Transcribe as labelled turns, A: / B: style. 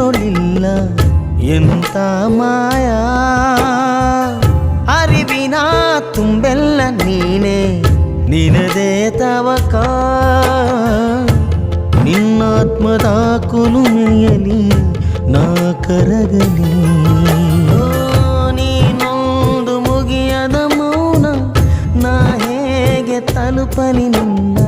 A: ಕಾಣಲಿಲ್ಲ ಎಂತ ಮಾಯಾ ಅರಿವಿನ ತುಂಬೆಲ್ಲ ನೀನೆ ನಿನದೇ ತವಕ ನಿನ್ನಾತ್ಮದ ಕುಲುಮೆಯಲಿ ನಾ ಕರಗಲಿ ನೀನೊಂದು ಮುಗಿಯದ ಮೌನ ನಾ ಹೇಗೆ ತಲುಪಲಿ ನಿನ್ನ